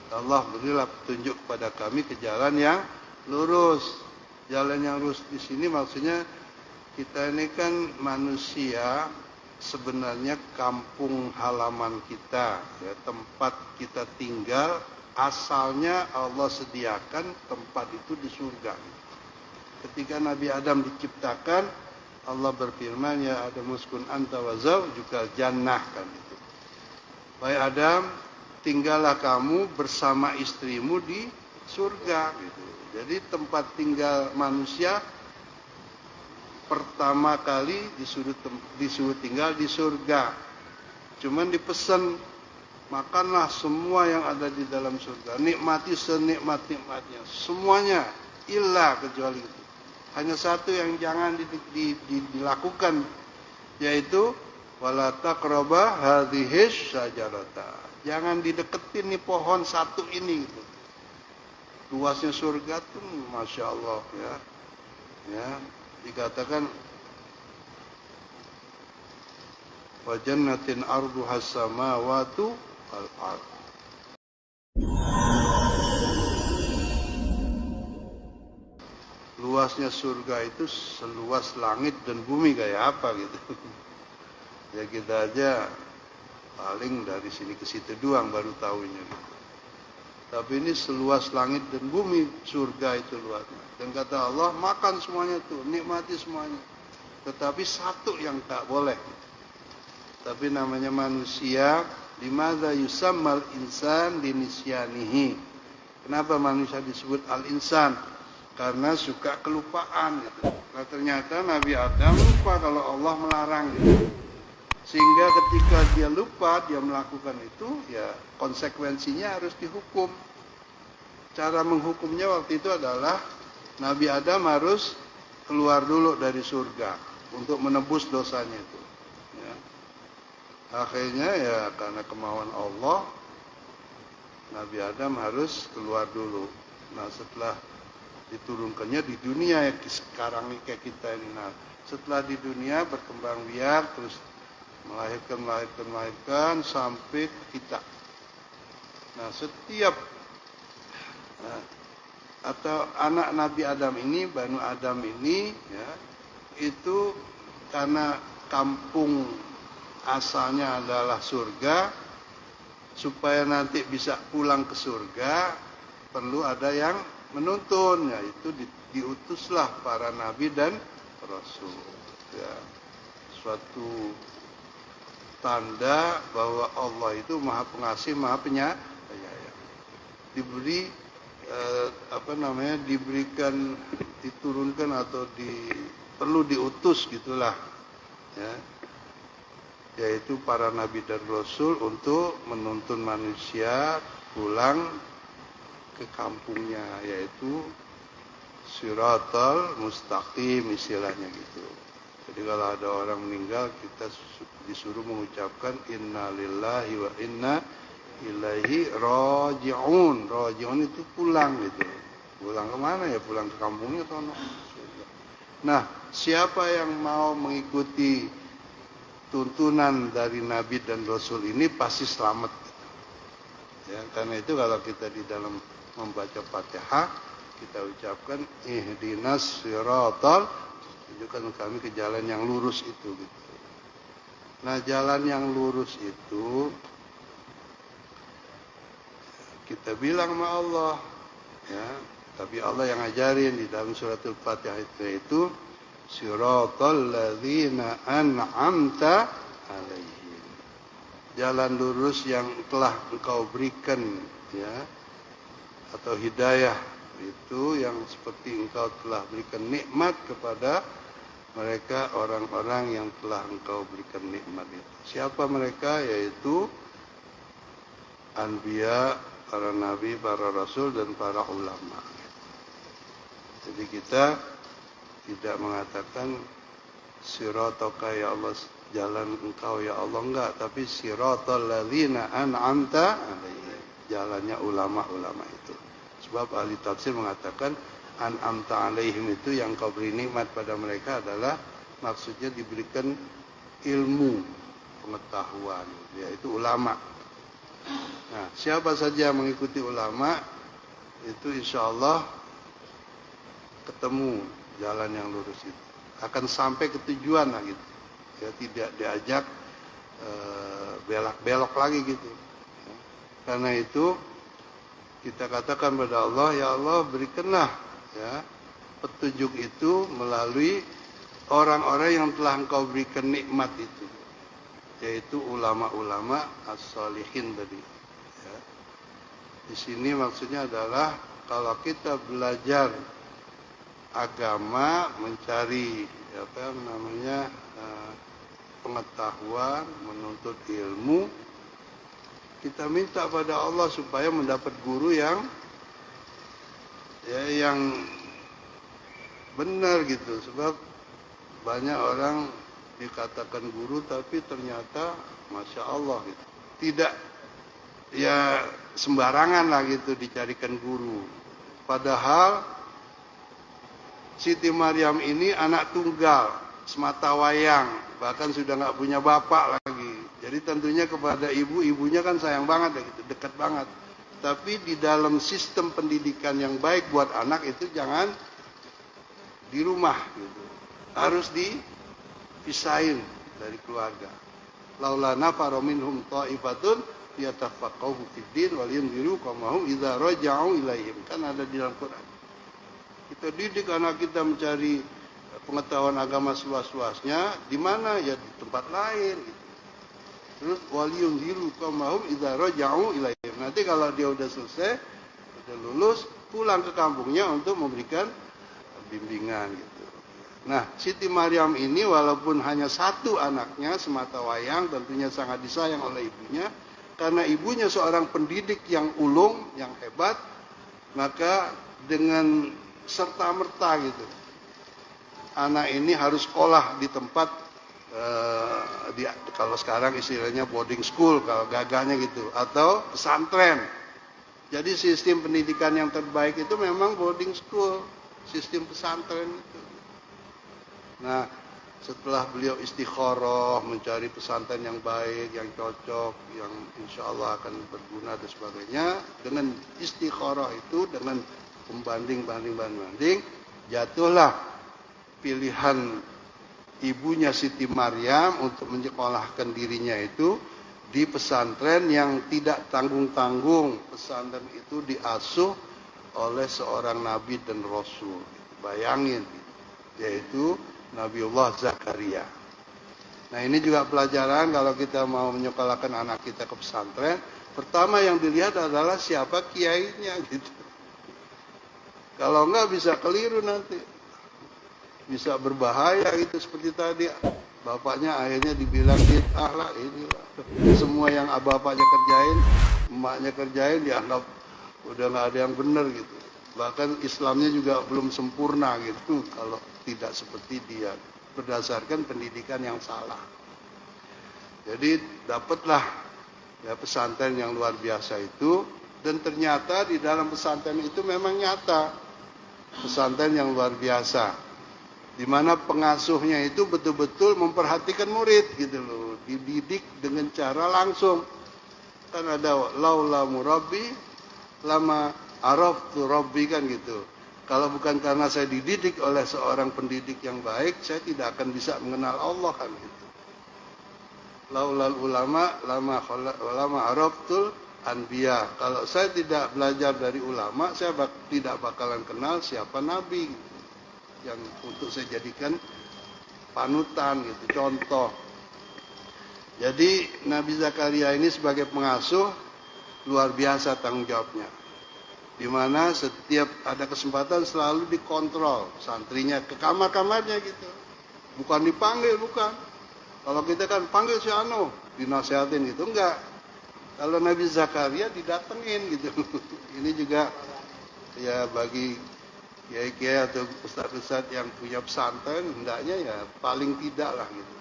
Allah berilah petunjuk kepada kami ke jalan yang lurus. Jalan yang lurus di sini maksudnya kita ini kan manusia, sebenarnya kampung halaman kita, ya, tempat kita tinggal, asalnya Allah sediakan tempat itu di surga. Ketika Nabi Adam diciptakan, Allah berfirman, ya Adam uskun anta wa zawjukal jannah, kan itu. Wahai Adam, tinggallah kamu bersama istrimu di surga, gitu. Jadi tempat tinggal manusia pertama kali disuruh tinggal di surga. Cuman dipesan, makanlah semua yang ada di dalam surga, nikmati senikmat-nikmatnya, semuanya, illa kecuali itu. Hanya satu yang jangan dilakukan, yaitu wala taqraba hadhihi syajarata. Jangan dideketin nih pohon satu ini, gitu. Luasnya surga tuh Masya Allah, ya. Ya, dikatakan wa jannatin arduhas samawatu wal ard. Luasnya surga itu seluas langit dan bumi, kayak apa gitu. Ya kita aja paling dari sini ke situ doang baru tahunya gitu. Tapi ini seluas langit dan bumi, surga itu luasnya. Dan kata Allah, makan semuanya tuh, nikmati semuanya. Tetapi satu yang tak boleh. Tapi namanya manusia, limadza yusammal insan linisyanihi. Kenapa manusia disebut al-insan? Karena suka kelupaan gitu. Nah ternyata Nabi Adam lupa kalau Allah melarang gitu. Sehingga ketika dia lupa, dia melakukan itu, ya konsekuensinya harus dihukum. Cara menghukumnya waktu itu adalah Nabi Adam harus keluar dulu dari surga untuk menebus dosanya itu. Ya. Akhirnya ya karena kemauan Allah, Nabi Adam harus keluar dulu. Nah setelah diturunkannya di dunia yang sekarang ini kayak kita ini. Nah setelah di dunia berkembang biak terus melahirkan sampai kita. Nah setiap atau anak Nabi Adam ini, Banu Adam ini, ya, itu karena kampung asalnya adalah surga, supaya nanti bisa pulang ke surga perlu ada yang menuntun, yaitu diutuslah para nabi dan rasul. Ya, suatu tanda bahwa Allah itu Maha Pengasih, Maha Penyayang. Diberi diberikan, diturunkan atau perlu diutus gitulah, ya, yaitu para nabi dan rasul untuk menuntun manusia pulang ke kampungnya, yaitu siratal mustaqim istilahnya gitu. Jadi kalau ada orang meninggal, kita disuruh mengucapkan inna lillahi wa inna ilaihi raji'un. Raji'un itu pulang gitu. Pulang kemana ya? Pulang ke kampungnya sono. Nah, siapa yang mau mengikuti tuntunan dari Nabi dan Rasul ini pasti selamat. Ya, karena itu kalau kita di dalam membaca Fatihah, kita ucapkan ihdinas siratal, tunjukkan kami ke jalan yang lurus itu gitu. Nah, jalan yang lurus itu kita bilang sama Allah, ya, tapi Allah yang ajarin di dalam suratul Fatihah itu siratal ladzina an'amta alaihim. Jalan lurus yang telah Engkau berikan, ya, atau hidayah itu yang seperti Engkau telah berikan nikmat kepada mereka orang-orang yang telah Engkau berikan nikmat itu. Siapa mereka? Yaitu anbiya, para nabi, para rasul, dan para ulama. Jadi kita tidak mengatakan sirataka ya Allah, jalan Engkau ya Allah, enggak, tapi siratal ladzina an'amta alaihim, jalannya ulama-ulama itu. Sebab ahli tafsir mengatakan an'amta alaihim itu yang Kau beri nikmat pada mereka adalah maksudnya diberikan ilmu, pengetahuan, yaitu ulama. Nah, siapa saja yang mengikuti ulama itu insya Allah ketemu jalan yang lurus itu, akan sampai ke tujuan lah gitu. Ya, tidak diajak belak-belok lagi gitu. Ya. Karena itu kita katakan pada Allah, ya Allah berikanlah ya petunjuk itu melalui orang-orang yang telah Engkau berikan nikmat itu, yaitu ulama-ulama as-salihin tadi. Ya. Di sini maksudnya adalah kalau kita belajar agama, mencari apa namanya pengetahuan, menuntut ilmu, kita minta pada Allah supaya mendapat guru yang benar gitu. Sebab banyak orang dikatakan guru tapi ternyata Masya Allah gitu. Tidak ya sembarangan lah gitu dicarikan guru. Padahal Siti Maryam ini anak tunggal, semata wayang, bahkan sudah nggak punya bapak lagi. Jadi tentunya kepada ibunya kan sayang banget ya gitu, dekat banget. Tapi di dalam sistem pendidikan yang baik buat anak itu jangan di rumah gitu. Harus dipisahin dari keluarga. Laula nafara minhum ta'ifatun yatafaqahu fid-din wal yunziru qaumahum idza raja'u ilaihim. Kan ada di dalam Quran. Kita didik anak kita mencari pengetahuan agama seluas-luasnya di mana ya di tempat lain gitu. Terus wal yunziru qaumahum idza raja'u ilaihim. Nanti kalau dia udah selesai, udah lulus, pulang ke kampungnya untuk memberikan bimbingan gitu. Nah, Siti Maryam ini walaupun hanya satu anaknya semata wayang, tentunya sangat disayang oleh ibunya, karena ibunya seorang pendidik yang ulung, yang hebat, maka dengan serta-merta gitu, anak ini harus sekolah di tempat kalau sekarang istilahnya boarding school, kalau gagahnya gitu, atau pesantren. Jadi sistem pendidikan yang terbaik itu memang boarding school, sistem pesantren itu. Nah, setelah beliau istikharah mencari pesantren yang baik, yang cocok, yang insya Allah akan berguna dan sebagainya, dengan istikharah itu, dengan pembanding, jatuhlah pilihan ibunya Siti Maryam untuk menyekolahkan dirinya itu di pesantren yang tidak tanggung-tanggung. Pesantren itu diasuh oleh seorang nabi dan rasul. Bayangin, yaitu Nabiullah Zakaria. Nah, ini juga pelajaran kalau kita mau menyekolahkan anak kita ke pesantren. Pertama yang dilihat adalah siapa kiainya gitu. Kalau enggak bisa keliru nanti. Bisa berbahaya gitu seperti tadi. Bapaknya akhirnya dibilang bid'ah lah, inilah. Semua yang bapaknya kerjain, emaknya kerjain dianggap udah enggak ada yang benar gitu. Bahkan Islamnya juga belum sempurna gitu kalau tidak seperti dia, berdasarkan pendidikan yang salah. Jadi dapatlah ya pesantren yang luar biasa itu, dan ternyata di dalam pesantren itu memang nyata pesantren yang luar biasa, di mana pengasuhnya itu betul-betul memperhatikan murid gitu loh, dididik dengan cara langsung. Kan ada laula murabbi lama araftu rabbi kan gitu. Kalau bukan karena saya dididik oleh seorang pendidik yang baik, saya tidak akan bisa mengenal Allah kan gitu. Laulal ulama lama araftul anbiya. Kalau saya tidak belajar dari ulama, saya tidak bakalan kenal siapa nabi gitu, yang untuk saya jadikan panutan gitu, contoh. Jadi Nabi Zakaria ini sebagai pengasuh luar biasa tanggung jawabnya. Di mana setiap ada kesempatan selalu dikontrol santrinya ke kamar-kamarnya gitu. Bukan dipanggil, bukan. Kalau kita kan panggil si Anu, dinasihatin gitu, enggak. Kalau Nabi Zakaria didatengin gitu. Ini juga ya bagi kiai-kiai atau ustaz-ustaz yang punya pesantren, hendaknya ya paling tidak lah gitu.